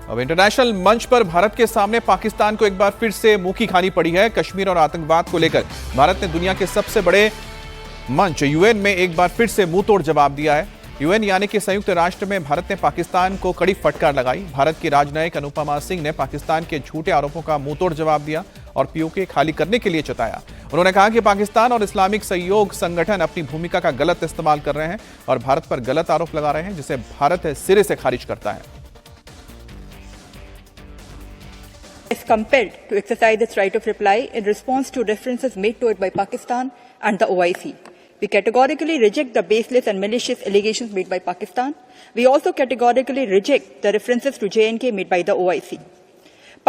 अब इंटरनेशनल मंच पर भारत के सामने पाकिस्तान को एक बार फिर से मुंह की खानी पड़ी है। कश्मीर और आतंकवाद को लेकर भारत ने दुनिया के सबसे बड़े मंच यूएन में एक बार फिर से मुंहतोड़ जवाब दिया है। यूएन यानी कि संयुक्त राष्ट्र में भारत ने पाकिस्तान को कड़ी फटकार लगाई। भारत की राजनयिक अनुपमा सिंह ने पाकिस्तान के झूठे आरोपों का मुंहतोड़ जवाब दिया और पीओके खाली करने के लिए चेताया। उन्होंने कहा कि पाकिस्तान और इस्लामिक सहयोग संगठन अपनी भूमिका का गलत इस्तेमाल कर रहे हैं और भारत पर गलत आरोप लगा रहे हैं, जिसे भारत सिरे से खारिज करता है। is compelled to exercise its right of reply in response to references made to it by Pakistan and the OIC. We categorically reject the baseless and malicious allegations made by Pakistan. We also categorically reject the references to JNK made by the OIC.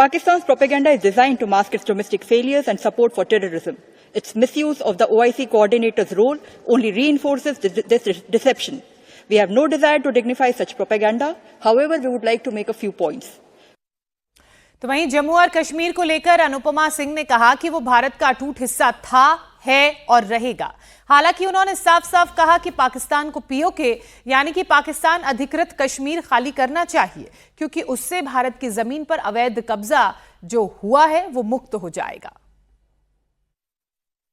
Pakistan's propaganda is designed to mask its domestic failures and support for terrorism. Its misuse of the OIC coordinator's role only reinforces this deception. We have no desire to dignify such propaganda. However, we would like to make a few points. तो वहीं जम्मू और कश्मीर को लेकर अनुपमा सिंह ने कहा कि वो भारत का अटूट हिस्सा था, है और रहेगा। हालांकि उन्होंने साफ साफ कहा कि पाकिस्तान को पीओके यानी कि पाकिस्तान अधिकृत कश्मीर खाली करना चाहिए, क्योंकि उससे भारत की जमीन पर अवैध कब्जा जो हुआ है वो मुक्त हो जाएगा।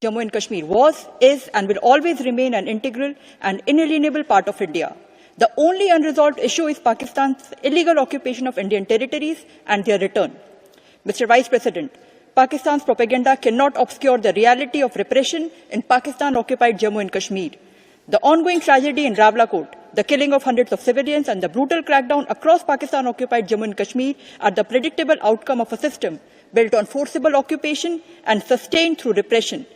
Jammu and Kashmir was, is and will always remain an integral and inalienable part of India. The only unresolved issue is Pakistan's illegal occupation of Indian territories and their return. Mr. Vice President, Pakistan's propaganda cannot obscure the reality of repression in Pakistan-occupied Jammu and Kashmir. The ongoing tragedy in Rawalakot, the killing of hundreds of civilians and the brutal crackdown across Pakistan-occupied Jammu and Kashmir are the predictable outcome of a system built on forcible occupation and sustained through repression.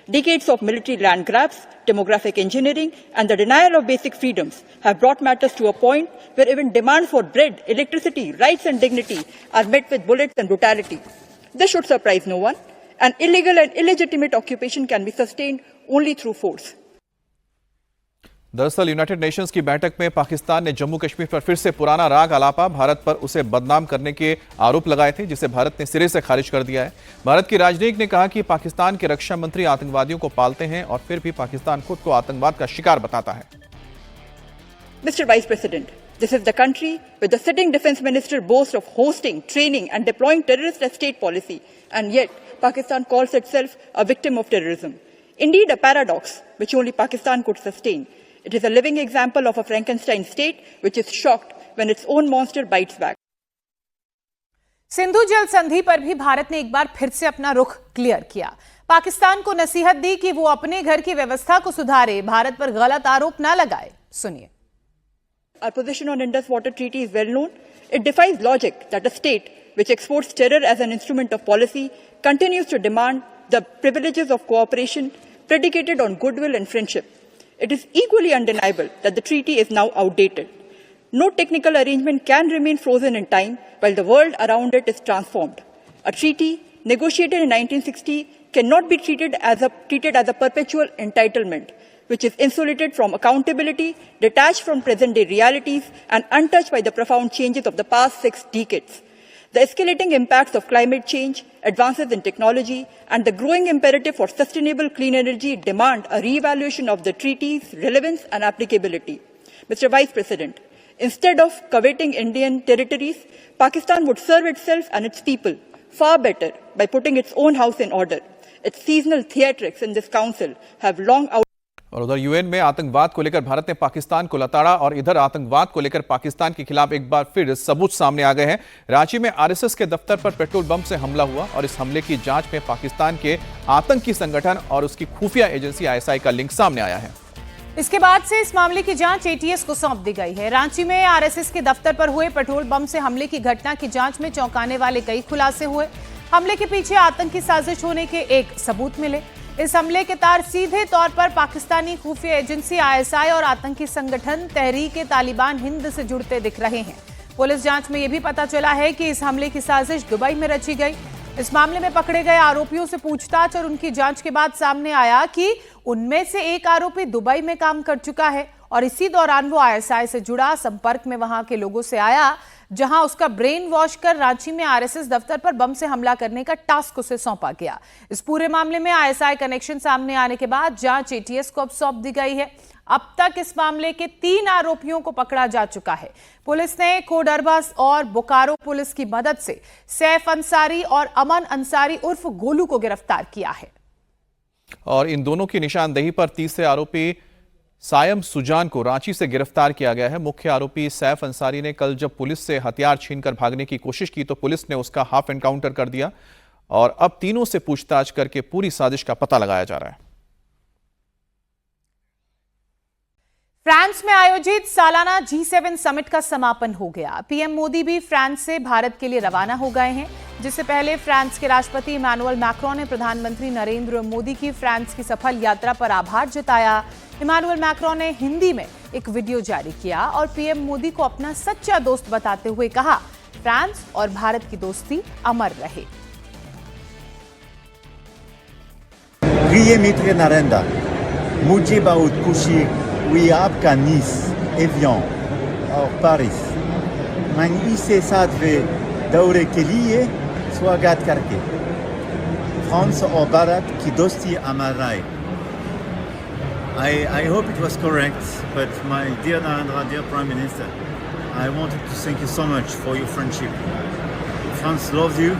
Decades of military land grabs, demographic engineering, and the denial of basic freedoms have brought matters to a point where even demands for bread, electricity, rights and dignity are met with bullets and brutality. This should surprise no one. An illegal and illegitimate occupation can be sustained only through force. दरअसल United Nations की बैठक में पाकिस्तान ने जम्मू कश्मीर पर फिर से पुराना राग आलापा, भारत पर उसे बदनाम करने के आरोप लगाए थे, जिसे भारत ने सिरे से खारिज कर दिया है। भारत की राजनयिक ने कहा कि पाकिस्तान के रक्षा मंत्री आतंकवादियों को पालते हैं और फिर भी पाकिस्तान खुद को आतंकवाद का शिकार बताता है। Mr. Vice President, this is the country where the sitting defense minister boasts of hosting, training and deploying terrorists as state policy, and yet Pakistan calls itself a victim of terrorism. Indeed, a paradox which only Pakistan could sustain. It is a living example of a Frankenstein state which is shocked when its own monster bites back. Sindhu जल संधि पर भी भारत ने एक बार फिर से अपना रुख क्लियर किया। पाकिस्तान को नसीहत दी कि वो अपने घर की व्यवस्था को सुधारे, भारत पर गलत आरोप न लगाए। सुनिए। Our position on Indus Water Treaty is well known. It defies logic that a state which exports terror as an instrument of policy continues to demand the privileges of cooperation predicated on goodwill and friendship. It is equally undeniable that the treaty is now outdated. No technical arrangement can remain frozen in time while the world around it is transformed. A treaty negotiated in 1960 cannot be treated as a perpetual entitlement, which is insulated from accountability, detached from present-day realities, and untouched by the profound changes of the past 6 decades. The escalating impacts of climate change, advances in technology, and the growing imperative for sustainable clean energy demand a re-evaluation of the treaty's relevance and applicability. Mr. Vice President, instead of coveting Indian territories, Pakistan would serve itself and its people far better by putting its own house in order. Its seasonal theatrics in this council have long out. और उधर UN में आतंकवाद को लेकर भारत ने पाकिस्तान को लताड़ा और इधर आतंकवाद को लेकर पाकिस्तान के खिलाफ एक बार फिर सबूत सामने आ गए हैं। रांची में आरएसएस के दफ्तर पर पेट्रोल बम से हमला हुआ और इस हमले की जांच में पाकिस्तान के आतंकी संगठन और उसकी खुफिया एजेंसी आईएसआई का लिंक सामने आया है। इसके बाद से इस मामले की जांच एटीएस को सौंप दी गई है। रांची में आरएसएस के दफ्तर पर हुए पेट्रोल बम से हमले की घटना की जांच में चौंकाने वाले कई खुलासे हुए। हमले के पीछे आतंकी साजिश होने के एक सबूत मिले। इस हमले के तार सीधे तौर पर पाकिस्तानी खुफिया एजेंसी आईएसआई और आतंकी संगठन तहरीक-ए-तालिबान हिंद से जुड़ते दिख रहे हैं। पुलिस जांच में यह भी पता चला है कि इस हमले की साजिश दुबई में रची गई। इस मामले में पकड़े गए आरोपियों से पूछताछ और उनकी जांच के बाद सामने आया कि उनमें से एक आरोपी दुबई में काम कर चुका है और इसी दौरान वो आईएसआई से जुड़ा, संपर्क में वहां के लोगों से आया, जहां उसका ब्रेन वॉश कर रांची में आरएसएस दफ्तर पर बम से हमला करने का टास्क उसे सौंपा गया। इस पूरे मामले में आईएसआई कनेक्शन सामने आने के बाद जांच एटीएस को अब सौंप दी गई है। अब तक इस मामले के 3 आरोपियों को पकड़ा जा चुका है। पुलिस ने कोडरबा और बोकारो पुलिस की मदद से सैफ अंसारी और अमन अंसारी उर्फ गोलू को गिरफ्तार किया है। और इन दोनों की निशानदेही पर तीसरे आरोपी सायम सुजान को रांची से गिरफ्तार किया गया है। मुख्य आरोपी सैफ अंसारी ने कल जब पुलिस से हथियार छीनकर भागने की कोशिश की तो पुलिस ने उसका हाफ एनकाउंटर कर दिया और अब तीनों से पूछताछ करके पूरी साजिश का पता लगाया जा रहा है। फ्रांस में आयोजित सालाना G7 समिट का समापन हो गया। पीएम मोदी भी फ्रांस से भारत के लिए रवाना हो गए हैं। जिससे पहले फ्रांस के राष्ट्रपति इमैनुअल मैक्रों ने प्रधानमंत्री नरेंद्र मोदी की फ्रांस की सफल यात्रा पर आभार जताया। इमैनुअल मैक्रों ने हिंदी में एक वीडियो जारी किया और पीएम मोदी को अपना सच्चा दोस्त बताते हुए कहा, फ्रांस और भारत की दोस्ती अमर रहे। प्रिय मित्र नरेंद्र, मुझे बहुत खुशी हुई आपका नीस, एवियन और पेरिस मैं इसे 7वें दौरे के लिए स्वागत करके फ्रांस और भारत की दोस्ती अमर रहे। I hope it was correct, but my dear Narendra, dear Prime Minister, I wanted to thank you so much for your friendship. France loves you.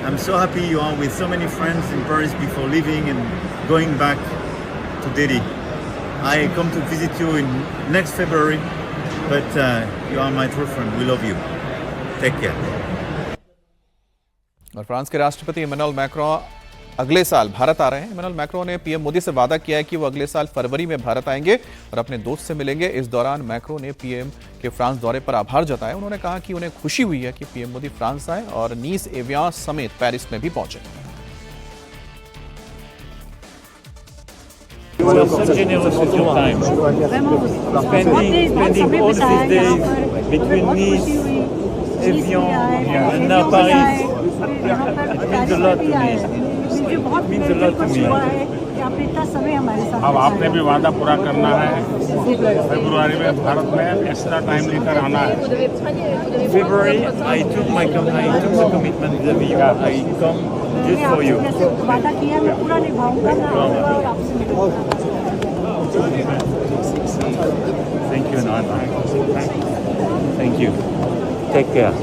I'm so happy you are with so many friends in Paris before leaving and going back to Delhi. I come to visit you in next February, but you are my true friend. We love you. Take care. और France के राष्ट्रपति Emmanuel Macron अगले साल भारत आ रहे हैं। Emmanuel Macron ने PM Modi से वादा किया है कि वो अगले साल फरवरी में भारत आएंगे और अपने दोस्त से मिलेंगे। इस दौरान मैक्रों ने पीएम के फ्रांस दौरे पर आभार जताया। उन्होंने कहा कि उन्हें खुशी हुई है कि पीएम मोदी फ्रांस आए और नीस, एवियन समेत पेरिस में भी पहुंचे। You are so generous with your time. Spending all these days between Nice, Evian, and now Paris. It means a lot to me. It means a lot to me. अब आपने भी वादा पूरा करना है। फरवरी में भारत में एक्स्ट्रा टाइम लेकर आना है। February, I took the commitment that I come just for you. Thank you, Nana. Thank you. Take care.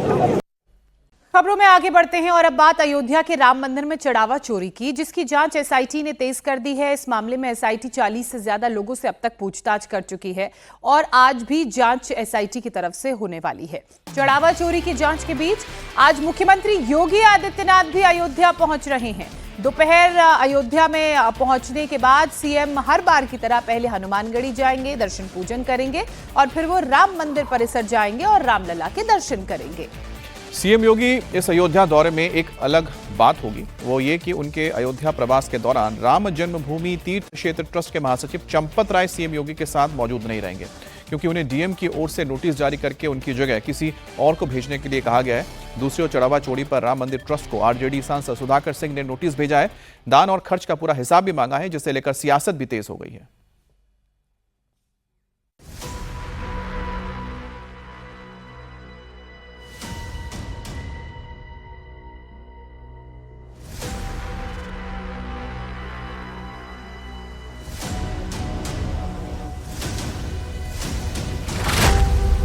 खबरों में आगे बढ़ते हैं और अब बात अयोध्या के राम मंदिर में चढ़ावा चोरी की, जिसकी जांच एसआईटी ने तेज कर दी है। इस मामले में एसआईटी 40 से ज्यादा लोगों से अब तक पूछताछ कर चुकी है और आज भी जांच एसआईटी की तरफ से होने वाली है। चढ़ावा चोरी की जांच के बीच आज मुख्यमंत्री योगी आदित्यनाथ भी अयोध्या पहुंच रहे हैं। दोपहर अयोध्या में पहुंचने के बाद सीएम हर बार की तरह पहले हनुमानगढ़ी जाएंगे, दर्शन पूजन करेंगे और फिर वो राम मंदिर परिसर जाएंगे और रामलला के दर्शन करेंगे। सीएम योगी इस अयोध्या दौरे में एक अलग बात होगी, वो ये कि उनके अयोध्या प्रवास के दौरान राम जन्मभूमि तीर्थ क्षेत्र ट्रस्ट के महासचिव चंपत राय सीएम योगी के साथ मौजूद नहीं रहेंगे, क्योंकि उन्हें डीएम की ओर से नोटिस जारी करके उनकी जगह किसी और को भेजने के लिए कहा गया है। दूसरी ओर चढ़ावा चोरी पर राम मंदिर ट्रस्ट को आरजेडी सांसद सुधाकर सिंह ने नोटिस भेजा है। दान और खर्च का पूरा हिसाब भी मांगा है, जिसे लेकर सियासत भी तेज हो गई है।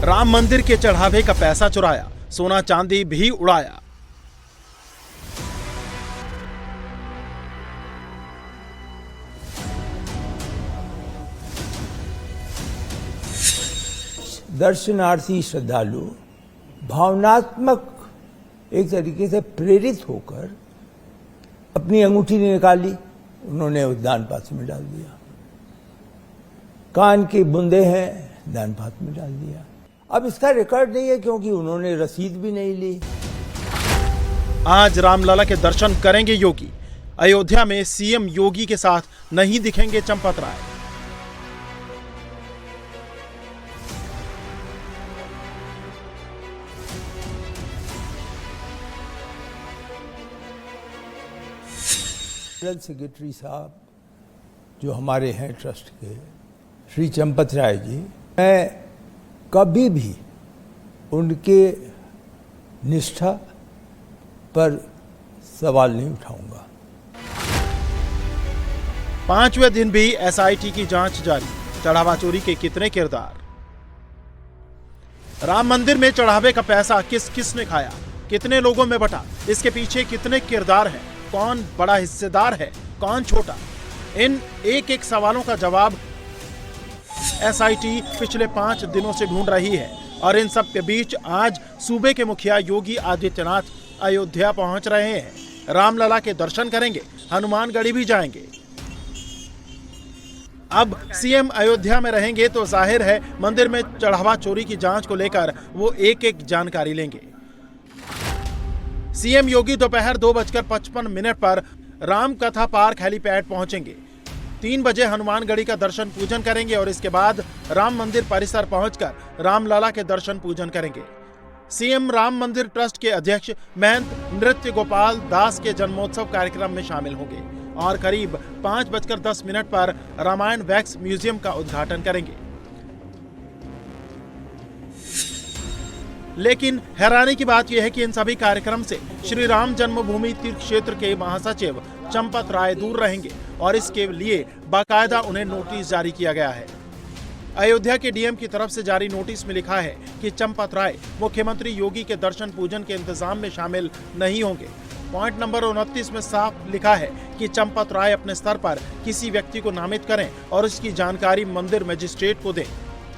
राम मंदिर के चढ़ावे का पैसा चुराया, सोना चांदी भी उड़ाया। दर्शनार्थी श्रद्धालु भावनात्मक एक तरीके से प्रेरित होकर अपनी अंगूठी निकाली, उन्होंने उस दान पात्र में डाल दिया। कान की बूंदे हैं, दान पात्र में डाल दिया। अब इसका रिकॉर्ड नहीं है क्योंकि उन्होंने रसीद भी नहीं ली। आज रामलला के दर्शन करेंगे योगी। अयोध्या में सीएम योगी के साथ नहीं दिखेंगे चंपत राय। जनरल सेक्रेटरी साहब जो हमारे हैं ट्रस्ट के, श्री चंपत राय जी, मैं कभी भी उनके निष्ठा पर सवाल नहीं उठाऊंगा। 5वें दिन भी एसआईटी की जांच जारी, चढ़ावा चोरी के कितने किरदार। राम मंदिर में चढ़ावे का पैसा किस किस ने खाया, कितने लोगों में बंटा, इसके पीछे कितने किरदार हैं, कौन बड़ा हिस्सेदार है, कौन छोटा। इन एक एक सवालों का जवाब एसआईटी पिछले 5 दिनों से ढूंढ रही है और इन सब के बीच आज सूबे के मुखिया योगी आदित्यनाथ अयोध्या पहुंच रहे हैं। रामलला के दर्शन करेंगे, हनुमानगढ़ी भी जाएंगे। अब सीएम अयोध्या में रहेंगे तो जाहिर है मंदिर में चढ़ावा चोरी की जांच को लेकर वो एक एक जानकारी लेंगे। सीएम योगी दोपहर 2:55 पर राम कथा पार्क हेलीपैड पहुंचेंगे। 3 बजे हनुमानगढ़ी का दर्शन पूजन करेंगे और इसके बाद राम मंदिर परिसर पहुंचकर रामलला के दर्शन पूजन करेंगे। सीएम राम मंदिर ट्रस्ट के अध्यक्ष महंत नृत्य गोपाल दास के जन्मोत्सव कार्यक्रम में शामिल होंगे और करीब 5:10 पर रामायण वैक्स म्यूजियम का उद्घाटन करेंगे। लेकिन हैरानी की बात यह है कि इन सभी कार्यक्रम से श्री राम जन्मभूमि तीर्थ क्षेत्र के महासचिव चंपत राय दूर रहेंगे और इसके लिए बाकायदा उन्हें नोटिस जारी किया गया है। अयोध्या के डीएम की तरफ से जारी नोटिस में लिखा है कि चंपत राय मुख्यमंत्री योगी के दर्शन पूजन के इंतजाम में शामिल नहीं होंगे। पॉइंट नंबर 29 में साफ लिखा है कि चंपत राय अपने स्तर पर किसी व्यक्ति को नामित करें और उसकी जानकारी मंदिर मजिस्ट्रेट को दें।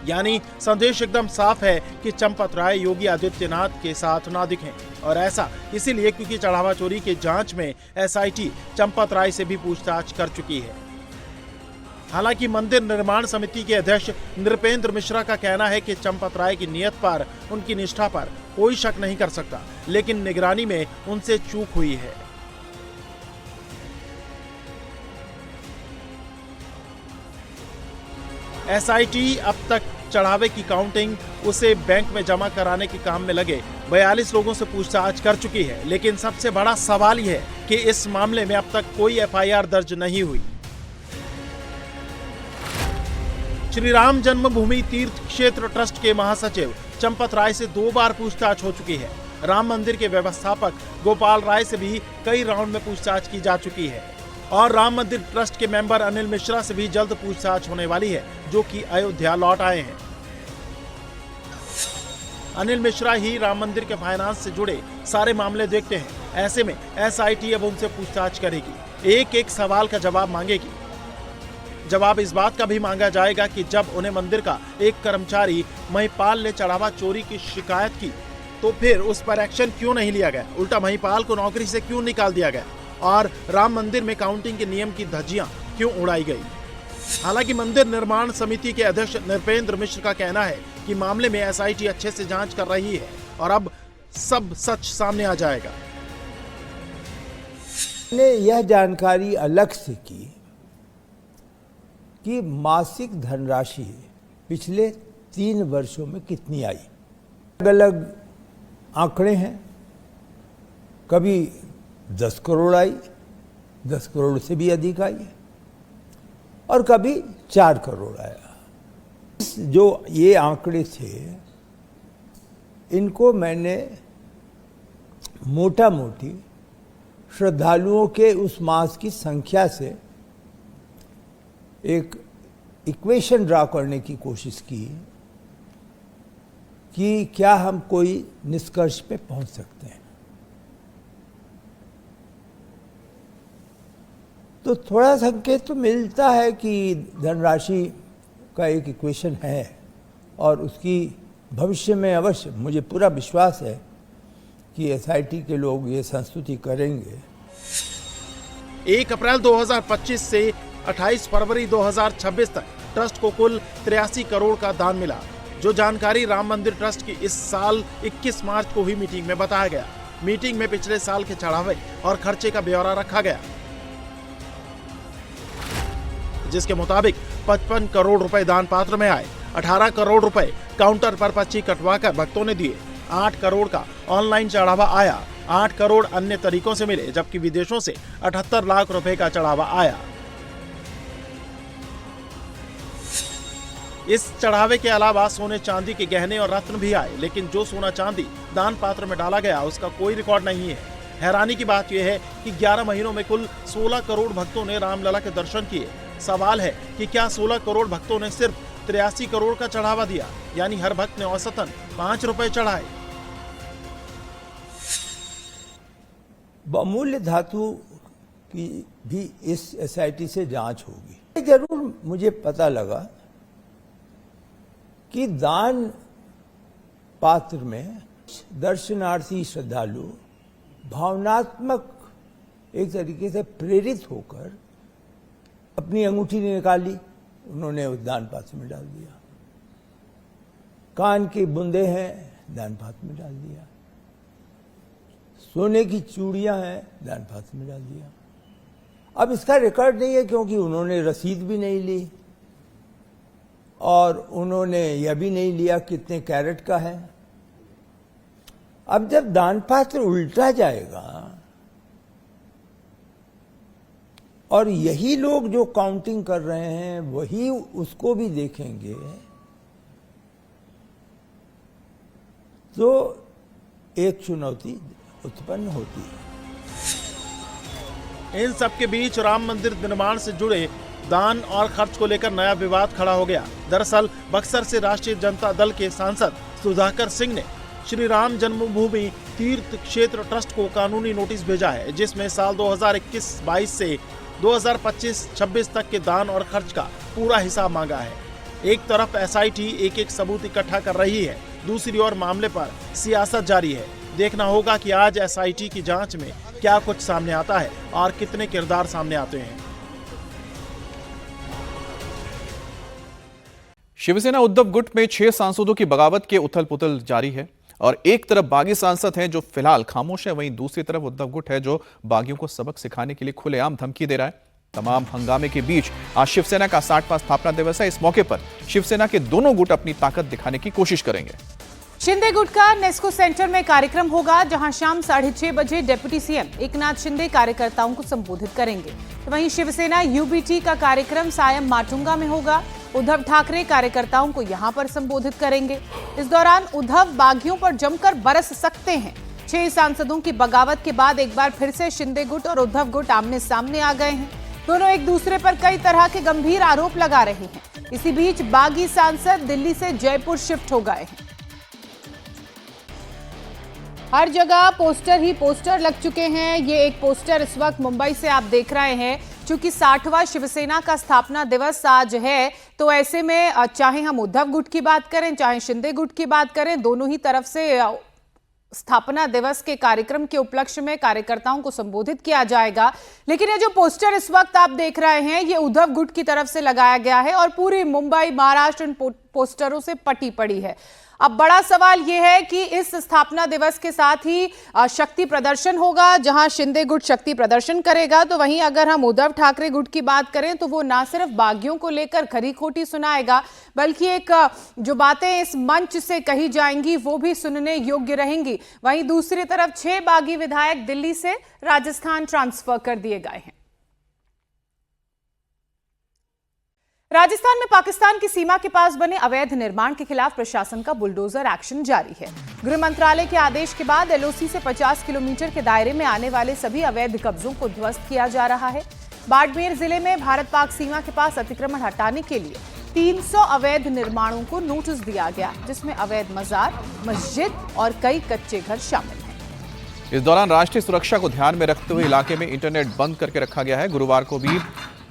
यानी संदेश एकदम साफ है कि चंपत राय योगी आदित्यनाथ के साथ ना दिखें और ऐसा इसीलिए क्योंकि चढ़ावा चोरी की जांच में एसआईटी चंपत राय से भी पूछताछ कर चुकी है। हालांकि मंदिर निर्माण समिति के अध्यक्ष नृपेंद्र मिश्रा का कहना है कि चंपत राय की नीयत पर, उनकी निष्ठा पर कोई शक नहीं कर सकता, लेकिन निगरानी में उनसे चूक हुई है। एसआईटी अब तक चढ़ावे की काउंटिंग, उसे बैंक में जमा कराने के काम में लगे 42 लोगों से पूछताछ कर चुकी है। लेकिन सबसे बड़ा सवाल यह है कि इस मामले में अब तक कोई एफआईआर दर्ज नहीं हुई। श्री राम जन्मभूमि तीर्थ क्षेत्र ट्रस्ट के महासचिव चंपत राय से 2 बार पूछताछ हो चुकी है। राम मंदिर के व्यवस्थापक गोपाल राय से भी कई राउंड में पूछताछ की जा चुकी है और राम मंदिर ट्रस्ट के मेंबर अनिल मिश्रा से भी जल्द पूछताछ होने वाली है, जो कि अयोध्या लौट आए हैं। अनिल मिश्रा ही राम मंदिर के फाइनेंस से जुड़े सारे मामले देखते हैं। ऐसे में एसआईटी अब उनसे पूछताछ करेगी, एक एक सवाल का जवाब मांगेगी। जवाब इस बात का भी मांगा जाएगा कि जब उन्हें मंदिर का एक कर्मचारी महिपाल ने चढ़ावा चोरी की शिकायत की तो फिर उस पर एक्शन क्यों नहीं लिया गया, उल्टा महिपाल को नौकरी से क्यों निकाल दिया गया और राम मंदिर में काउंटिंग के नियम की धज्जियां क्यों उड़ाई गई। हालांकि मंदिर निर्माण समिति के अध्यक्ष नृपेंद्र मिश्र का कहना है कि मामले में एसआईटी अच्छे से जांच कर रही है और अब सब सच सामने आ जाएगा। ने यह जानकारी अलग से की कि मासिक धनराशि पिछले 3 वर्षों में कितनी आई। अलग अलग आंकड़े हैं, कभी 10 करोड़ आई, 10 करोड़ से भी अधिक आई और कभी 4 करोड़ आया। जो ये आंकड़े थे इनको मैंने मोटा मोटी श्रद्धालुओं के उस मास की संख्या से एक इक्वेशन ड्रा करने की कोशिश की कि क्या हम कोई निष्कर्ष पे पहुंच सकते हैं। तो थोड़ा संकेत तो मिलता है कि धनराशि का एक इक्वेशन है और उसकी भविष्य में अवश्य मुझे पूरा विश्वास है कि एसआईटी के लोग ये संस्तुति करेंगे। 1 अप्रैल 2025 से 28 फरवरी 2026 तक ट्रस्ट को कुल 83 करोड़ का दान मिला, जो जानकारी राम मंदिर ट्रस्ट की इस साल 21 मार्च को हुई मीटिंग में बताया गया। मीटिंग में पिछले साल के चढ़ावे और खर्चे का ब्यौरा रखा गया, जिसके मुताबिक 55 करोड़ रुपए दान पात्र में आए, 18 करोड़ रुपए काउंटर पर पर्ची कटवाकर भक्तों ने दिए, 8 करोड़ का ऑनलाइन चढ़ावा आया, 8 करोड़ अन्य तरीकों से मिले, जबकि विदेशों से 78 लाख रुपए का चढ़ावा आया। इस चढ़ावे के अलावा सोने चांदी के गहने और रत्न भी आए, लेकिन जो सोना चांदी दान पात्र में डाला गया उसका कोई रिकॉर्ड नहीं है। हैरानी की बात यह है कि 11 महीनों में कुल 16 करोड़ भक्तों ने रामलला के दर्शन किए। सवाल है कि क्या 16 करोड़ भक्तों ने सिर्फ 83 करोड़ का चढ़ावा दिया, यानी हर भक्त ने औसतन 5 रुपए चढ़ाए। बहुमूल्य धातु की भी इस एसआईटी से जांच होगी। जरूर मुझे पता लगा कि दान पात्र में दर्शनार्थी श्रद्धालु भावनात्मक एक तरीके से प्रेरित होकर अपनी अंगूठी निकाली, उन्होंने उस दान पात्र में डाल दिया। कान की बूंदे हैं, दान पात्र में डाल दिया। सोने की चूड़ियां हैं, दान पात्र में डाल दिया। अब इसका रिकॉर्ड नहीं है क्योंकि उन्होंने रसीद भी नहीं ली और उन्होंने यह भी नहीं लिया कितने कैरेट का है। अब जब दान पात्र उल्टा जाएगा और यही लोग जो काउंटिंग कर रहे हैं वही उसको भी देखेंगे तो एक चुनौती उत्पन्न होती है। इन सब के बीच राम मंदिर निर्माण से जुड़े दान और खर्च को लेकर नया विवाद खड़ा हो गया। दरअसल बक्सर से राष्ट्रीय जनता दल के सांसद सुधाकर सिंह ने श्री राम जन्मभूमि तीर्थ क्षेत्र ट्रस्ट को कानूनी नोटिस भेजा है, जिसमें साल 2021-22 से 2025-26 तक के दान और खर्च का पूरा हिसाब मांगा है। एक तरफ एसआईटी एक सबूत इकट्ठा कर रही है, दूसरी ओर मामले पर सियासत जारी है। देखना होगा कि आज एसआईटी की जांच में क्या कुछ सामने आता है और कितने किरदार सामने आते हैं। शिवसेना उद्धव गुट में 6 सांसदों की बगावत के उथल पुथल जारी है और एक तरफ बागी सांसद हैं जो फिलहाल खामोश है, वहीं दूसरी तरफ उद्धव गुट है जो बागियों को सबक सिखाने के लिए खुलेआम धमकी दे रहा है। तमाम हंगामे के बीच आज शिवसेना का 60वां स्थापना दिवस है। इस मौके पर शिवसेना के दोनों गुट अपनी ताकत दिखाने की कोशिश करेंगे। शिंदे गुट का नेस्को सेंटर में कार्यक्रम होगा, जहां शाम 6:30 बजे डिप्टी सीएम एकनाथ शिंदे कार्यकर्ताओं को संबोधित करेंगे। तो वहीं शिवसेना यूबीटी का कार्यक्रम सायं माटुंगा में होगा। उद्धव ठाकरे कार्यकर्ताओं को यहां पर संबोधित करेंगे। इस दौरान उद्धव बागियों पर जमकर बरस सकते हैं। 6 सांसदों की बगावत के बाद एक बार फिर से शिंदे गुट और उद्धव गुट आमने सामने आ गए हैं। दोनों एक दूसरे पर कई तरह के गंभीर आरोप लगा रहे हैं। इसी बीच बागी सांसद दिल्ली से जयपुर शिफ्ट हो गए हैं। हर जगह पोस्टर ही पोस्टर लग चुके हैं। ये एक पोस्टर इस वक्त मुंबई से आप देख रहे हैं। चूंकि 60वां शिवसेना का स्थापना दिवस आज है, तो ऐसे में चाहे हम उद्धव गुट की बात करें चाहे शिंदे गुट की बात करें, दोनों ही तरफ से स्थापना दिवस के कार्यक्रम के उपलक्ष्य में कार्यकर्ताओं को संबोधित किया जाएगा। लेकिन ये जो पोस्टर इस वक्त आप देख रहे हैं, ये उद्धव गुट की तरफ से लगाया गया है और पूरी मुंबई महाराष्ट्र इन पोस्टरों से पटी पड़ी है। अब बड़ा सवाल यह है कि इस स्थापना दिवस के साथ ही शक्ति प्रदर्शन होगा, जहां शिंदे गुट शक्ति प्रदर्शन करेगा, तो वहीं अगर हम उद्धव ठाकरे गुट की बात करें तो वो ना सिर्फ बागियों को लेकर खरी खोटी सुनाएगा, बल्कि एक जो बातें इस मंच से कही जाएंगी वो भी सुनने योग्य रहेंगी। वहीं दूसरी तरफ 6 बागी विधायक दिल्ली से राजस्थान ट्रांसफर कर दिए गए हैं। राजस्थान में पाकिस्तान की सीमा के पास बने अवैध निर्माण के खिलाफ प्रशासन का बुलडोजर एक्शन जारी है। गृह मंत्रालय के आदेश के बाद एलओसी से 50 किलोमीटर के दायरे में आने वाले सभी अवैध कब्जों को ध्वस्त किया जा रहा है। बाड़मेर जिले में भारत पाक सीमा के पास अतिक्रमण हटाने के लिए 300 अवैध निर्माणों को नोटिस दिया गया, जिसमें अवैध मजार, मस्जिद और कई कच्चे घर शामिल हैं। इस दौरान राष्ट्रीय सुरक्षा को ध्यान में रखते हुए इलाके में इंटरनेट बंद करके रखा गया है। गुरुवार को भी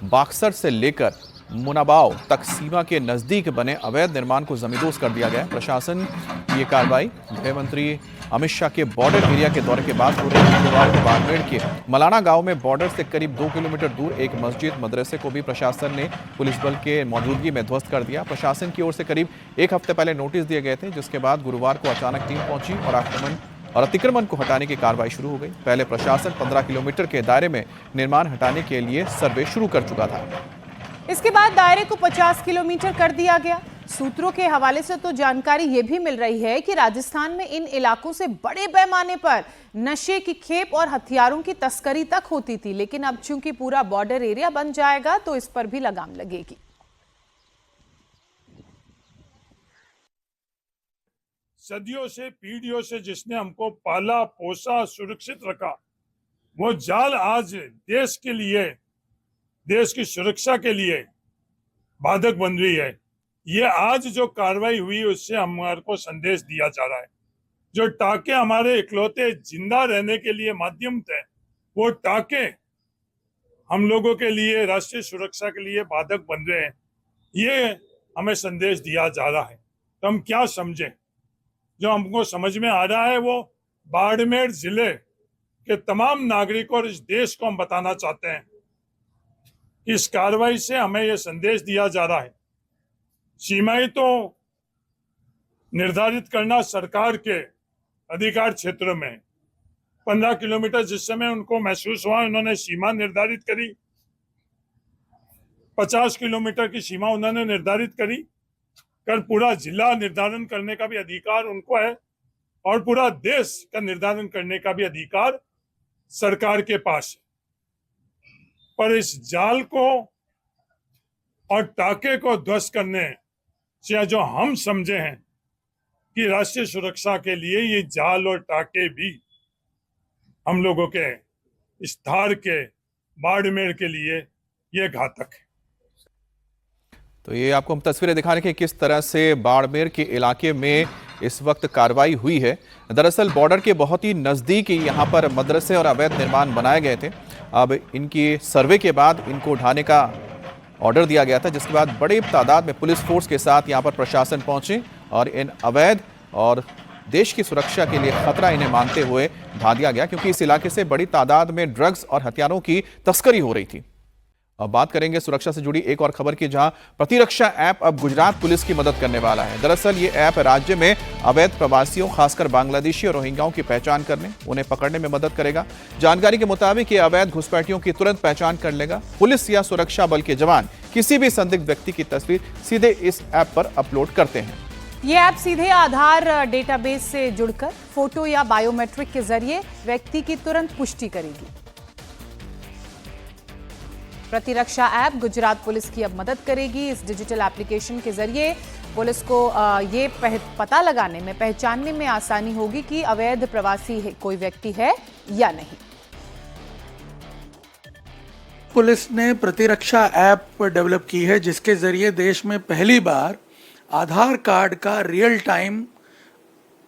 बाक्सर से लेकर मुनाबाव तक सीमा के नजदीक बने अवैध निर्माण को जमींदोज कर दिया गया। प्रशासन की ये कार्रवाई गृह मंत्री अमित शाह के बॉर्डर एरिया के दौरे के बाद हो रही है। गुरुवार को बाड़मेर के मलाना गांव में बॉर्डर से करीब 2 किलोमीटर दूर एक मस्जिद मदरसे को भी प्रशासन ने पुलिस बल के मौजूदगी में ध्वस्त कर दिया। प्रशासन की ओर से करीब 1 हफ्ते पहले नोटिस दिए गए थे, जिसके बाद गुरुवार को अचानक टीम पहुंची और अतिक्रमण को हटाने की कार्रवाई शुरू हो गई। पहले प्रशासन 15 किलोमीटर के दायरे में निर्माण हटाने के लिए सर्वे शुरू कर चुका था। इसके बाद दायरे को 50 किलोमीटर कर दिया गया। सूत्रों के हवाले से तो जानकारी यह भी मिल रही है कि राजस्थान में इन इलाकों से बड़े पैमाने पर नशे की खेप और हथियारों की तस्करी तक होती थी, लेकिन अब चूंकि पूरा बॉर्डर एरिया बन जाएगा तो इस पर भी लगाम लगेगी। सदियों से, पीढ़ियों से जिसने हमको पाला, पोसा, सुरक्षित रखा, वो जाल आज देश के लिए, देश की सुरक्षा के लिए बाधक बन रही है। ये आज जो कार्रवाई हुई उससे हमारे को संदेश दिया जा रहा है, जो टाके हमारे इकलौते जिंदा रहने के लिए माध्यम थे, वो टाके हम लोगों के लिए, राष्ट्रीय सुरक्षा के लिए बाधक बन रहे हैं। ये हमें संदेश दिया जा रहा है। तो हम क्या समझें? जो हमको समझ में आ रहा है वो बाड़मेर जिले के तमाम नागरिकों और इस देश को हम बताना चाहते हैं, इस कार्रवाई से हमें ये संदेश दिया जा रहा है, सीमाएं तो निर्धारित करना सरकार के अधिकार क्षेत्र में, 15 किलोमीटर जिस समय उनको महसूस हुआ उन्होंने सीमा निर्धारित करी, 50 किलोमीटर की सीमा उन्होंने निर्धारित करी, कर पूरा जिला निर्धारण करने का भी अधिकार उनको है और पूरा देश का निर्धारण करने का भी अधिकार सरकार के पास है। पर इस जाल को और टाके को ध्वस्त करने से जो हम समझे हैं कि राष्ट्रीय सुरक्षा के लिए ये जाल और टाके भी हम लोगों के इस धार के बाड़मेर के लिए ये घातक है। तो ये आपको हम तस्वीरें दिखा रहे हैं कि किस तरह से बाड़मेर के इलाके में इस वक्त कार्रवाई हुई है। दरअसल बॉर्डर के बहुत ही नज़दीक यहाँ पर मदरसे और अवैध निर्माण बनाए गए थे। अब इनकी सर्वे के बाद इनको उठाने का ऑर्डर दिया गया था, जिसके बाद बड़ी तादाद में पुलिस फोर्स के साथ यहाँ पर प्रशासन पहुंचे और इन अवैध और देश की सुरक्षा के लिए खतरा इन्हें मानते हुए ढा दिया गया, क्योंकि इस इलाके से बड़ी तादाद में ड्रग्स और हथियारों की तस्करी हो रही थी। अब बात करेंगे सुरक्षा से जुड़ी एक और खबर की, जहां प्रतिरक्षा ऐप अब गुजरात पुलिस की मदद करने वाला है। दरअसल ये ऐप राज्य में अवैध प्रवासियों, खासकर बांग्लादेशी और रोहिंग्याओं की पहचान करने, उन्हें पकड़ने में मदद करेगा। जानकारी के मुताबिक ये अवैध घुसपैठियों की तुरंत पहचान कर लेगा। पुलिस या सुरक्षा बल के जवान किसी भी संदिग्ध व्यक्ति की तस्वीर सीधे इस ऐप पर अपलोड करते हैं। ये ऐप सीधे आधार डेटाबेस से जुड़कर फोटो या बायोमेट्रिक के जरिए व्यक्ति की तुरंत पुष्टि करेगी। प्रतिरक्षा ऐप गुजरात पुलिस की अब मदद करेगी। इस डिजिटल एप्लीकेशन के जरिए पुलिस को ये पता लगाने में, पहचानने में आसानी होगी कि अवैध प्रवासी कोई व्यक्ति है या नहीं। पुलिस ने प्रतिरक्षा ऐप डेवलप की है, जिसके जरिए देश में पहली बार आधार कार्ड का रियल टाइम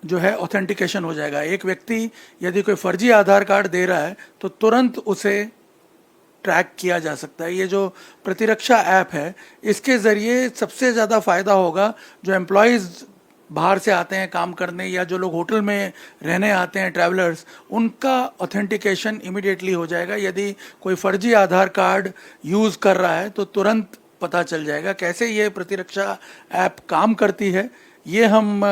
जो है ऑथेंटिकेशन हो जाएगा। एक व्यक्ति यदि कोई फर्जी आधार कार्ड दे रहा है तो तुरंत उसे ट्रैक किया जा सकता है। ये जो प्रतिरक्षा ऐप है, इसके ज़रिए सबसे ज़्यादा फ़ायदा होगा जो एम्प्लॉयज़ बाहर से आते हैं काम करने, या जो लोग होटल में रहने आते हैं, ट्रैवलर्स, उनका ऑथेंटिकेशन इमीडिएटली हो जाएगा। यदि कोई फर्जी आधार कार्ड यूज़ कर रहा है तो तुरंत पता चल जाएगा। कैसे ये प्रतिरक्षा ऐप काम करती है ये हम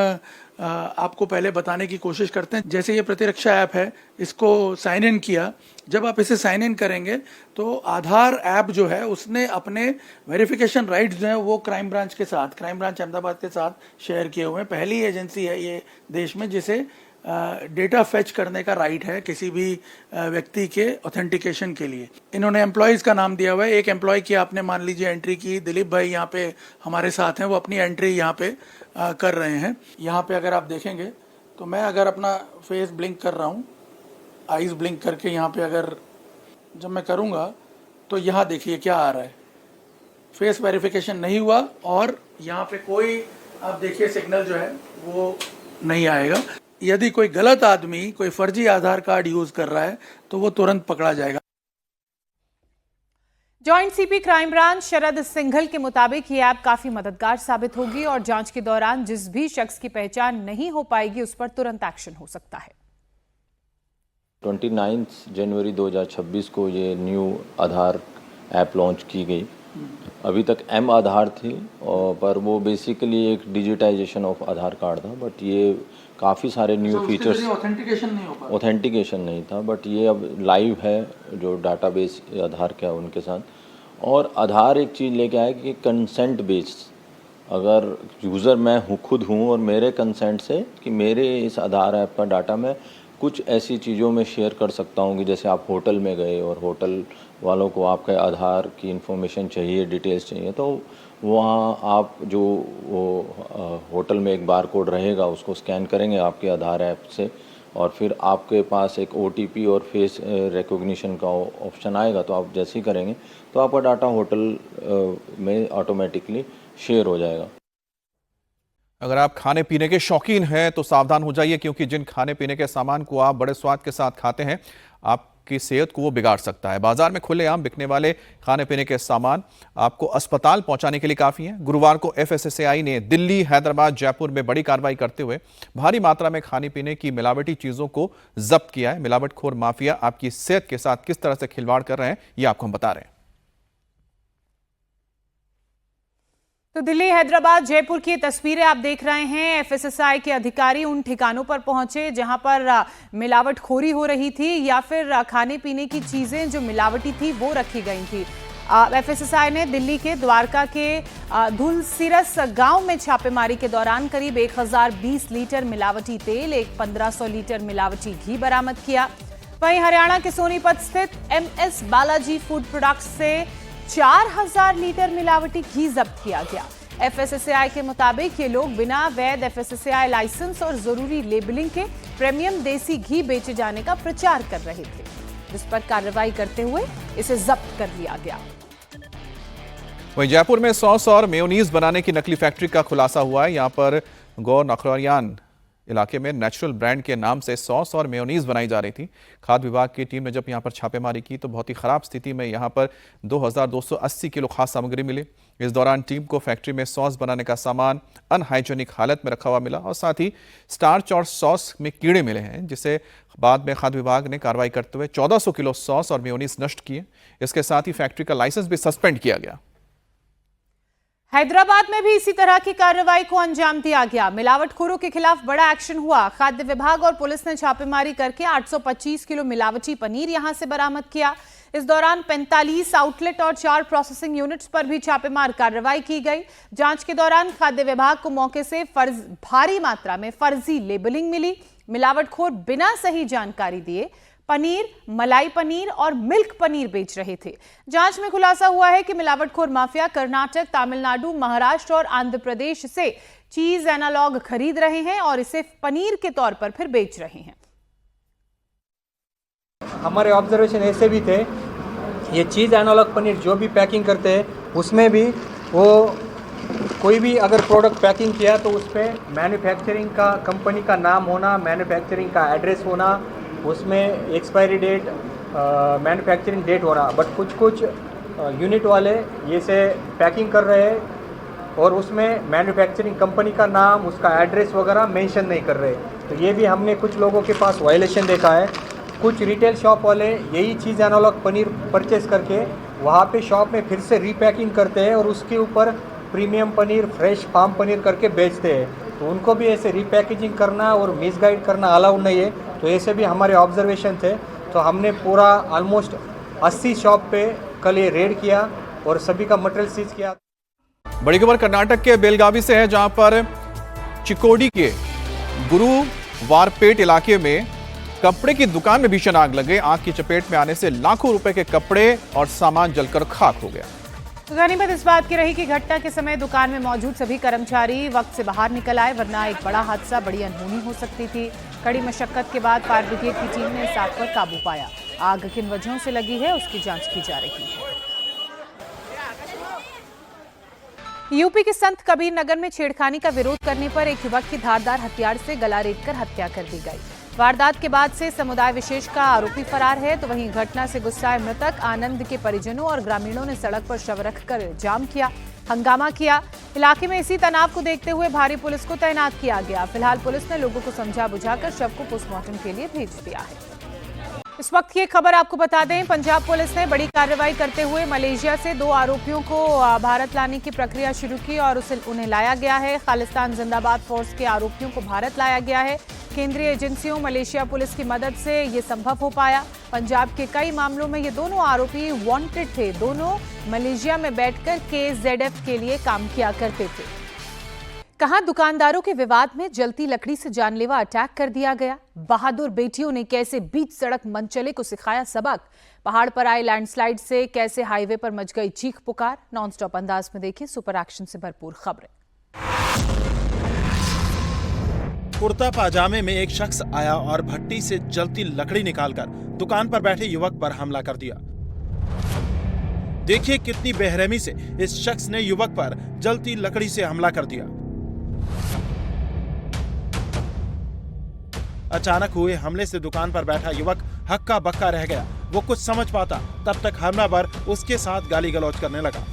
आपको पहले बताने की कोशिश करते हैं। जैसे ये प्रतिरक्षा ऐप है, इसको साइन इन किया, जब आप इसे साइन इन करेंगे तो आधार ऐप जो है उसने अपने वेरिफिकेशन राइट्स जो है वो क्राइम ब्रांच के साथ, क्राइम ब्रांच अहमदाबाद के साथ शेयर किए हुए हैं। पहली एजेंसी है ये देश में जिसे डेटा फेच करने का राइट है किसी भी व्यक्ति के ऑथेंटिकेशन के लिए। इन्होंने एम्प्लॉयज़ का नाम दिया हुआ है। एक एम्प्लॉय की आपने मान लीजिए एंट्री की, दिलीप भाई यहाँ पे हमारे साथ हैं, वो अपनी एंट्री यहाँ पे कर रहे हैं। यहाँ पे अगर आप देखेंगे तो मैं अगर अपना फेस ब्लिंक कर रहा हूँ, आईज ब्लिंक करके यहाँ पे अगर जब मैं करूँगा तो यहाँ देखिए क्या आ रहा है, फेस वेरिफिकेशन नहीं हुआ और यहाँ पे कोई आप देखिए सिग्नल जो है वो नहीं आएगा। यदि कोई गलत आदमी कोई फर्जी आधार कार्ड यूज कर रहा है तो वो तुरंत पकड़ा जाएगा। जॉइंट सीपी क्राइम ब्रांच शरद सिंघल के मुताबिक ये ऐप काफी मददगार साबित होगी और जांच के दौरान जिस भी शख्स की पहचान नहीं हो पाएगी उस पर तुरंत एक्शन हो सकता है। 29 जनवरी 2026 को ये न्यू आधार ऐप लॉन्च की गई। अभी तक एम आधार थी पर वो बेसिकली एक डिजिटाइजेशन ऑफ आधार कार्ड था, बट ये काफ़ी सारे न्यू फीचर्स, ऑथेंटिकेशन नहीं था, बट ये अब लाइव है जो डाटाबेस आधार का उनके साथ। और आधार एक चीज़ लेके आया कि कंसेंट बेस्ड, अगर यूज़र मैं खुद हूँ और मेरे कंसेंट से कि मेरे इस आधार ऐप का डाटा मैं कुछ ऐसी चीज़ों में शेयर कर सकता हूँ कि जैसे आप होटल में गए और होटल वालों को आपके आधार की इन्फॉर्मेशन चाहिए, डिटेल्स चाहिए, तो वहाँ आप जो वो होटल में एक बार कोड रहेगा उसको स्कैन करेंगे आपके आधार ऐप से, और फिर आपके पास एक OTP और फेस रिकॉग्निशन का ऑप्शन आएगा। तो आप जैसे ही करेंगे तो आपका डाटा होटल में ऑटोमेटिकली शेयर हो जाएगा। अगर आप खाने पीने के शौकीन हैं तो सावधान हो जाइए, क्योंकि जिन खाने पीने के सामान को आप बड़े स्वाद के साथ खाते हैं आपकी सेहत को वो बिगाड़ सकता है। बाजार में खुलेआम बिकने वाले खाने पीने के सामान आपको अस्पताल पहुंचाने के लिए काफी हैं। गुरुवार को FSSAI ने दिल्ली, हैदराबाद, जयपुर में बड़ी कार्रवाई करते हुए भारी मात्रा में खाने पीने की मिलावटी चीजों को जब्त किया है। मिलावटखोर माफिया आपकी सेहत के साथ किस तरह से खिलवाड़ कर रहे हैं ये आपको हम बता रहे हैं। तो दिल्ली, हैदराबाद, जयपुर की तस्वीरें आप देख रहे हैं। FSSAI के अधिकारी उन ठिकानों पर पहुंचे जहां पर मिलावटखोरी हो रही थी या फिर खाने पीने की चीजें जो मिलावटी थी वो रखी गई थी। FSSAI ने दिल्ली के द्वारका के धुलसिरस गांव में छापेमारी के दौरान करीब 1020 लीटर मिलावटी तेल, 1500 लीटर मिलावटी घी बरामद किया। वहीं हरियाणा के सोनीपत स्थित MS बालाजी फूड प्रोडक्ट्स से 4000 लीटर मिलावटी घी जब्त किया गया। FSSAI के मुताबिक ये लोग बिना वैध FSSAI लाइसेंस और जरूरी लेबलिंग के प्रीमियम देसी घी बेचे जाने का प्रचार कर रहे थे, जिस पर कार्रवाई करते हुए इसे जब्त कर लिया गया। वहीं जयपुर में सॉस और मेयोनीज बनाने की नकली फैक्ट्री का खुलासा हुआ है। यहां पर गौर नखरियान इलाके में नेचुरल ब्रांड के नाम से सॉस और मेयोनीज बनाई जा रही थी। खाद्य विभाग की टीम ने जब यहां पर छापेमारी की तो बहुत ही खराब स्थिति में यहां पर 2280 किलो खाद्य सामग्री मिली। इस दौरान टीम को फैक्ट्री में सॉस बनाने का सामान अनहाइजेनिक हालत में रखा हुआ मिला और साथ ही स्टार्च और सॉस में कीड़े मिले हैं, जिसे बाद में खाद्य विभाग ने कार्रवाई करते हुए 1400 किलो सॉस और मेयोनीज नष्ट किए। इसके साथ ही फैक्ट्री का लाइसेंस भी सस्पेंड किया गया। हैदराबाद में भी इसी तरह की कार्रवाई को अंजाम दिया गया। मिलावटखोरों के खिलाफ बड़ा एक्शन हुआ। खाद्य विभाग और पुलिस ने छापेमारी करके 825 किलो मिलावटी पनीर यहां से बरामद किया। इस दौरान 45 आउटलेट और 4 प्रोसेसिंग यूनिट्स पर भी छापेमार कार्रवाई की गई। जांच के दौरान खाद्य विभाग को मौके से भारी मात्रा में फर्जी लेबलिंग मिली। मिलावटखोर बिना सही जानकारी दिए पनीर, मलाई पनीर और मिल्क पनीर बेच रहे थे। जांच में खुलासा हुआ है कि मिलावटखोर माफिया कर्नाटक, तमिलनाडु, महाराष्ट्र और आंध्र प्रदेश से चीज एनालॉग खरीद रहे हैं और इसे पनीर के तौर पर फिर बेच रहे हैं। हमारे ऑब्जर्वेशन ऐसे भी थे, ये चीज़ एनालॉग पनीर जो भी पैकिंग करते हैं उसमें भी वो कोई भी अगर प्रोडक्ट पैकिंग किया तो उस पर मैन्युफैक्चरिंग का कंपनी का नाम होना, मैन्युफैक्चरिंग का एड्रेस होना, उसमें एक्सपायरी डेट, मैन्युफैक्चरिंग डेट होना। बट कुछ यूनिट वाले ये से पैकिंग कर रहे हैं और उसमें मैन्युफैक्चरिंग कंपनी का नाम, उसका एड्रेस वगैरह मेंशन नहीं कर रहे। तो ये भी हमने कुछ लोगों के पास वायलेशन देखा है। कुछ रिटेल शॉप वाले यही चीज़ एनालॉग पनीर परचेस करके वहाँ पे शॉप में फिर से रीपैकिंग करते हैं और उसके ऊपर प्रीमियम पनीर, फ्रेश फार्म पनीर करके बेचते हैं। तो उनको भी ऐसे रीपैकेजिंग करना और मिसगाइड करना अलाउड नहीं है। तो ऐसे भी हमारे ऑब्जर्वेशन थे। तो हमने पूरा ऑलमोस्ट 80 शॉप पे कल ये रेड किया और सभी का मटेरियल सीज किया। बड़ी खबर कर्नाटक के बेलगावी से है, जहां पर चिकोडी के गुरुवारपेट इलाके में कपड़े की दुकान में भीषण आग लग गई। आग की चपेट में आने से लाखों रुपए के कपड़े और सामान जलकर खाक हो गया। तो गनीमत इस बात की रही कि घटना के समय दुकान में मौजूद सभी कर्मचारी वक्त से बाहर निकल आए, वरना एक बड़ा हादसा, बड़ी अनहोनी हो सकती थी। कड़ी मशक्कत के बाद फायर ब्रिगेड की टीम ने इस आग पर काबू पाया। आग किन वजहों से लगी है उसकी जांच की जा रही है। यूपी के संत कबीर नगर में छेड़खानी का विरोध करने पर एक युवक की धारदार हथियार से गला रेतकर हत्या कर दी गई। वारदात के बाद से समुदाय विशेष का आरोपी फरार है। तो वहीं घटना से गुस्साए मृतक आनंद के परिजनों और ग्रामीणों ने सड़क पर शव रखकर जाम किया, हंगामा किया। इलाके में इसी तनाव को देखते हुए भारी पुलिस को तैनात किया गया। फिलहाल पुलिस ने लोगों को समझा बुझाकर शव को पोस्टमार्टम के लिए भेज दिया है। इस वक्त की खबर आपको बता दें, पंजाब पुलिस ने बड़ी कार्रवाई करते हुए मलेशिया से 2 आरोपियों को भारत लाने की प्रक्रिया शुरू की और उन्हें लाया गया है। खालिस्तान जिंदाबाद फोर्स के आरोपियों को भारत लाया गया है। केंद्रीय एजेंसियों, मलेशिया पुलिस की मदद से ये संभव हो पाया। पंजाब के कई मामलों में ये दोनों आरोपी वांटेड थे। दोनों मलेशिया में बैठकर KZF के लिए काम किया करते थे। कहां दुकानदारों के विवाद में जलती लकड़ी से जानलेवा अटैक कर दिया गया। बहादुर बेटियों ने कैसे बीच सड़क मनचले को सिखाया सबक। पहाड़ पर आए लैंडस्लाइड से कैसे हाईवे पर मच गई चीख पुकार। नॉनस्टॉप अंदाज में देखिए सुपर एक्शन से भरपूर खबरें। कुर्ता पाजामे में एक शख्स आया और भट्टी से जलती लकड़ी निकालकर दुकान पर बैठे युवक पर हमला कर दिया। देखिए कितनी बेरहमी से इस शख्स ने युवक पर जलती लकड़ी से हमला कर दिया। अचानक हुए हमले से दुकान पर बैठा युवक हक्का बक्का रह गया। वो कुछ समझ पाता तब तक हमलावर उसके साथ गाली गलौज करने लगा।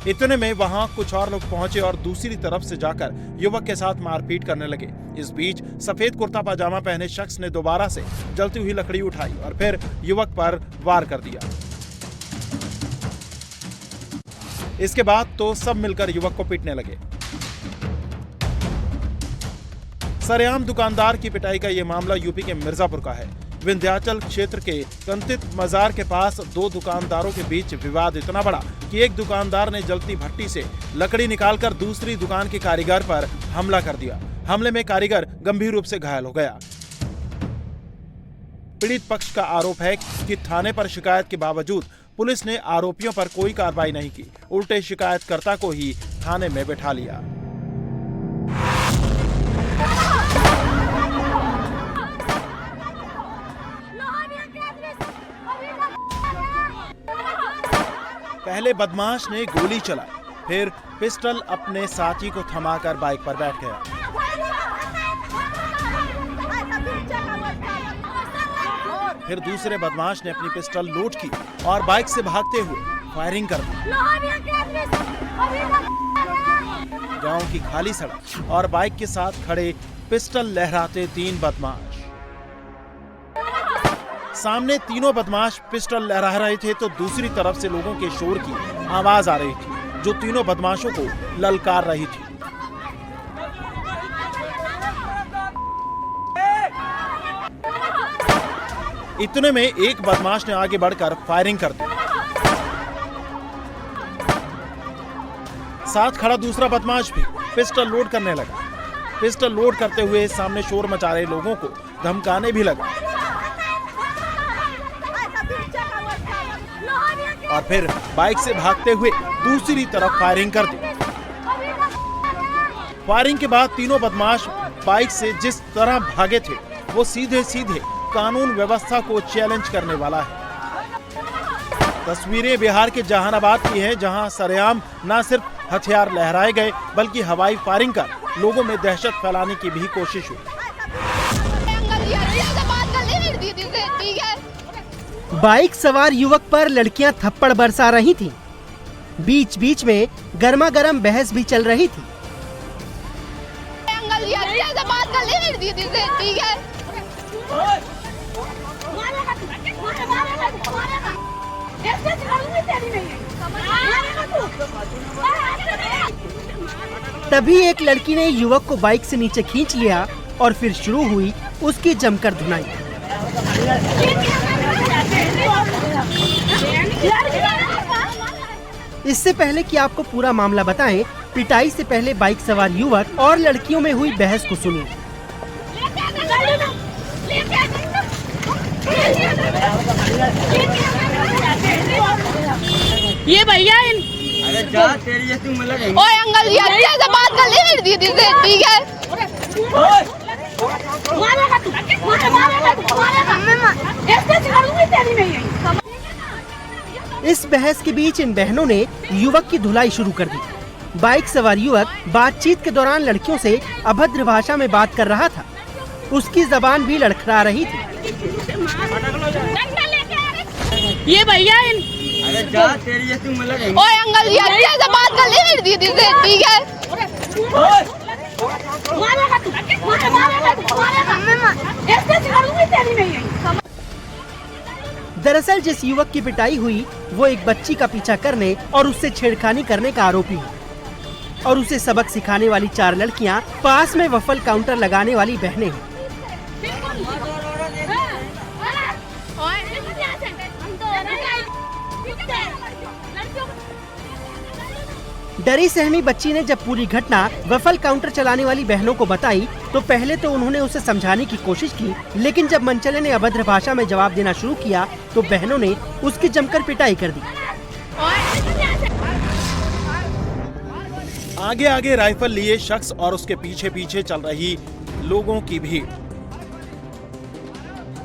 इतने में वहां कुछ और लोग पहुंचे और दूसरी तरफ से जाकर युवक के साथ मारपीट करने लगे। इस बीच सफेद कुर्ता पाजामा पहने शख्स ने दोबारा से जलती हुई लकड़ी उठाई और फिर युवक पर वार कर दिया। इसके बाद तो सब मिलकर युवक को पीटने लगे। सरेआम दुकानदार की पिटाई का यह मामला यूपी के मिर्जापुर का है। विंध्याचल क्षेत्र के कंतित मजार के पास दो दुकानदारों के बीच विवाद इतना बड़ा कि एक दुकानदार ने जलती भट्टी से लकड़ी निकालकर दूसरी दुकान के कारीगर पर हमला कर दिया। हमले में कारीगर गंभीर रूप से घायल हो गया। पीड़ित पक्ष का आरोप है कि थाने पर शिकायत के बावजूद पुलिस ने आरोपियों पर कोई कार्रवाई नहीं की, उल्टे शिकायतकर्ता को ही थाने में बैठा लिया। पहले बदमाश ने गोली चलाई, फिर पिस्टल अपने साथी को थमाकर बाइक पर बैठ गया। फिर दूसरे बदमाश ने अपनी पिस्टल लोड की और बाइक से भागते हुए फायरिंग कर दी। गांव की खाली सड़क और बाइक के साथ खड़े पिस्टल लहराते तीन बदमाश। सामने तीनों बदमाश पिस्टल लहरा रहे थे तो दूसरी तरफ से लोगों के शोर की आवाज आ रही थी जो तीनों बदमाशों को ललकार रही थी। इतने में एक बदमाश ने आगे बढ़कर फायरिंग कर दी। साथ खड़ा दूसरा बदमाश भी पिस्टल लोड करने लगा। पिस्टल लोड करते हुए सामने शोर मचा रहे लोगों को धमकाने भी लगा और फिर बाइक से भागते हुए दूसरी तरफ फायरिंग कर दी। फायरिंग के बाद तीनों बदमाश बाइक से जिस तरह भागे थे वो सीधे सीधे कानून व्यवस्था को चैलेंज करने वाला है। तस्वीरें बिहार के जहानाबाद की हैं, जहां सरेआम न सिर्फ हथियार लहराए गए बल्कि हवाई फायरिंग कर लोगों में दहशत फैलाने की भी कोशिश हुई। बाइक सवार युवक पर लड़कियां थप्पड़ बरसा रही थीं। बीच बीच में गर्मा गर्म बहस भी चल रही थी। तभी एक लड़की ने युवक को बाइक से नीचे खींच लिया और फिर शुरू हुई उसकी जमकर धुनाई। इससे पहले कि आपको पूरा मामला बताएं, पिटाई से पहले बाइक सवार युवक और लड़कियों में हुई बहस को सुनिए। ये भैया ओए अंकल जी अच्छे से बात कर ले दीदी से, ठीक है? इस बहस के बीच इन बहनों ने युवक की धुलाई शुरू कर दी। बाइक सवार युवक बातचीत के दौरान लड़कियों से अभद्र भाषा में बात कर रहा था। उसकी जबान भी लड़खड़ा रही थी। ये भैया ओए अंकल जी अच्छे से बात कर ले दीदी से, ठीक है? दरअसल जिस युवक की पिटाई हुई वो एक बच्ची का पीछा करने और उससे छेड़खानी करने का आरोपी है और उसे सबक सिखाने वाली 4 लड़कियां पास में वफल काउंटर लगाने वाली बहनें हैं। डरी सहमी बच्ची ने जब पूरी घटना वफल काउंटर चलाने वाली बहनों को बताई तो पहले तो उन्होंने उसे समझाने की कोशिश की, लेकिन जब मनचले ने अभद्र भाषा में जवाब देना शुरू किया तो बहनों ने उसकी जमकर पिटाई कर दी। आगे आगे राइफल लिए शख्स और उसके पीछे पीछे चल रही लोगों की भीड़।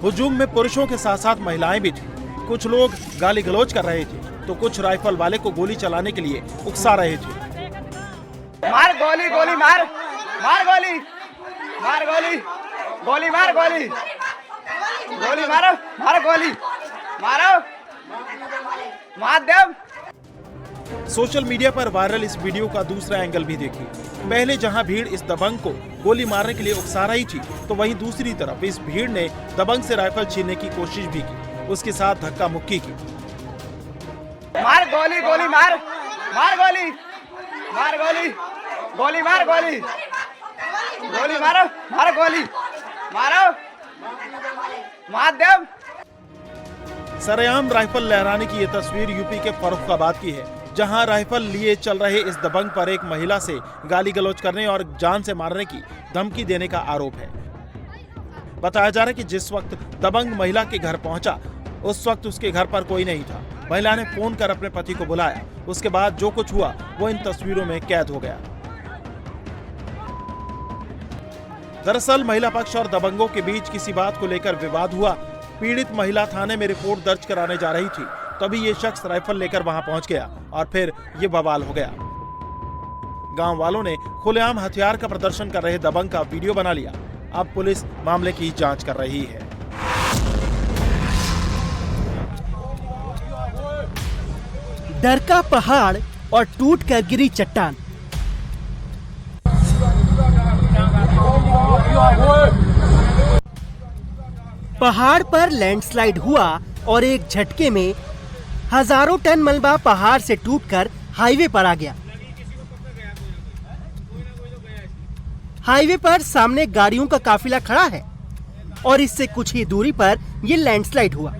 हुजूम में पुरुषों के साथ साथ महिलाएं भी थी। कुछ लोग गाली गलौज कर रहे थे तो कुछ राइफल वाले को गोली चलाने के लिए उकसा रहे थे। मार गोली, गोली मार, मार गोली, मार गोली, गोली मार, गोली, गोली मारो, मार गोली, मारो, मार दे। सोशल मीडिया पर वायरल इस वीडियो का दूसरा एंगल भी देखिए। पहले जहां भीड़ इस दबंग को गोली मारने के लिए उकसा रही थी तो वहीं दूसरी तरफ इस भीड़ ने दबंग से राइफल छीनने की कोशिश भी की, उसके साथ धक्का मुक्की की। मार गोली, गोली मार, मार गोली, मार गोली, गोली मार, गोली, गोली मारो, मार गोली, मारो, मार दे। सरेआम राइफल लहराने की ये तस्वीर यूपी के फर्रुखाबाद की है, जहां राइफल लिए चल रहे इस दबंग पर एक महिला से गाली गलौज करने और जान से मारने की धमकी देने का आरोप है। बताया जा रहा है कि जिस वक्त दबंग महिला के घर पहुंचा उस वक्त उसके घर पर कोई नहीं था। महिला ने फोन कर अपने पति को बुलाया। उसके बाद जो कुछ हुआ वो इन तस्वीरों में कैद हो गया। दरअसल महिला पक्ष और दबंगों के बीच किसी बात को लेकर विवाद हुआ। पीड़ित महिला थाने में रिपोर्ट दर्ज कराने जा रही थी, तभी ये शख्स राइफल लेकर वहां पहुंच गया और फिर ये बवाल हो गया। गांव वालों ने खुलेआम हथियार का प्रदर्शन कर रहे दबंग का वीडियो बना लिया। अब पुलिस मामले की जांच कर रही है। डर का पहाड़ और टूट कर गिरी चट्टान। पहाड़ पर लैंडस्लाइड हुआ और एक झटके में हजारों टन मलबा पहाड़ से टूटकर हाईवे पर आ गया। हाईवे पर सामने गाड़ियों का काफिला खड़ा है और इससे कुछ ही दूरी पर यह लैंडस्लाइड हुआ।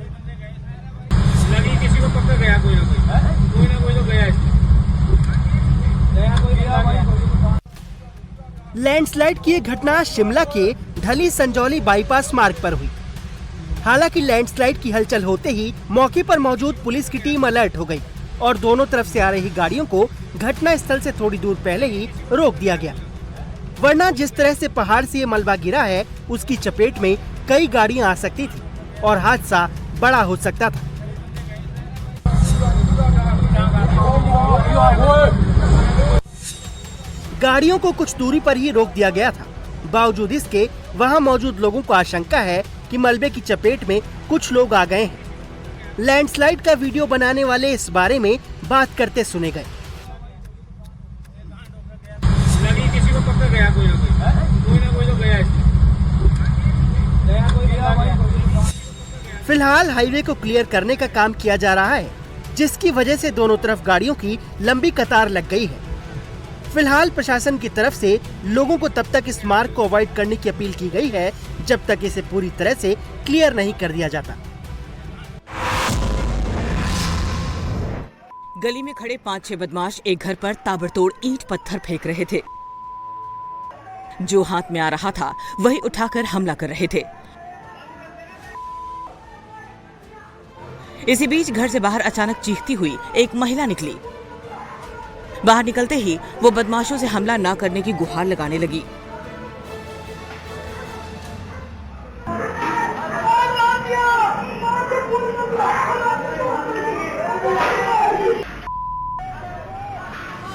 लैंडस्लाइड की यह घटना शिमला के ढली संजौली बाईपास मार्ग पर हुई। हालांकि लैंडस्लाइड की हलचल होते ही मौके पर मौजूद पुलिस की टीम अलर्ट हो गई और दोनों तरफ से आ रही गाड़ियों को घटना स्थल से थोड़ी दूर पहले ही रोक दिया गया, वरना जिस तरह से पहाड़ से ये मलबा गिरा है उसकी चपेट में कई गाड़ियां आ सकती थी और हादसा बड़ा हो सकता था। गाड़ियों को कुछ दूरी पर ही रोक दिया गया था। बावजूद इसके वहां मौजूद लोगों को आशंका है कि मलबे की चपेट में कुछ लोग आ गए हैं। लैंडस्लाइड का वीडियो बनाने वाले इस बारे में बात करते सुने गए। फिलहाल हाईवे को क्लियर करने का काम किया जा रहा है, जिसकी वजह से दोनों तरफ गाड़ियों की लंबी कतार लग गई है। फिलहाल प्रशासन की तरफ से लोगों को तब तक इस मार्ग को अवॉइड करने की अपील की गई है जब तक इसे पूरी तरह से क्लियर नहीं कर दिया जाता। गली में खड़े 5-6 बदमाश एक घर पर ताबड़तोड़ ईंट पत्थर फेंक रहे थे। जो हाथ में आ रहा था वही उठाकर हमला कर रहे थे। इसी बीच घर से बाहर अचानक चीखती हुई एक महिला निकली। बाहर निकलते ही वो बदमाशों से हमला न करने की गुहार लगाने लगी।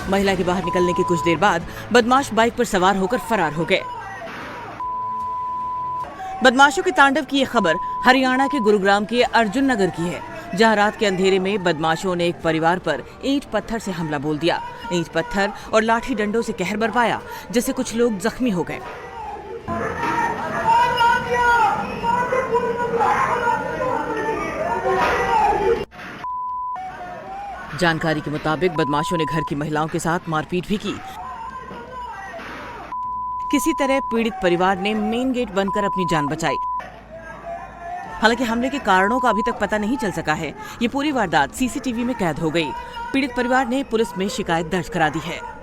महिला के बाहर निकलने के कुछ देर बाद बदमाश बाइक पर सवार होकर फरार हो गए। बदमाशों के तांडव की यह खबर हरियाणा के गुरुग्राम के अर्जुन नगर की है, जहां रात के अंधेरे में बदमाशों ने एक परिवार पर ईंट पत्थर से हमला बोल दिया। ईंट पत्थर और लाठी डंडों से कहर बरपाया, जिससे कुछ लोग जख्मी हो गए। जानकारी के मुताबिक बदमाशों ने घर की महिलाओं के साथ मारपीट भी की। किसी तरह पीड़ित परिवार ने मेन गेट बंद कर अपनी जान बचाई। हालांकि हमले के कारणों का अभी तक पता नहीं चल सका है। ये पूरी वारदात सीसीटीवी में कैद हो गई। पीड़ित परिवार ने पुलिस में शिकायत दर्ज करा दी है।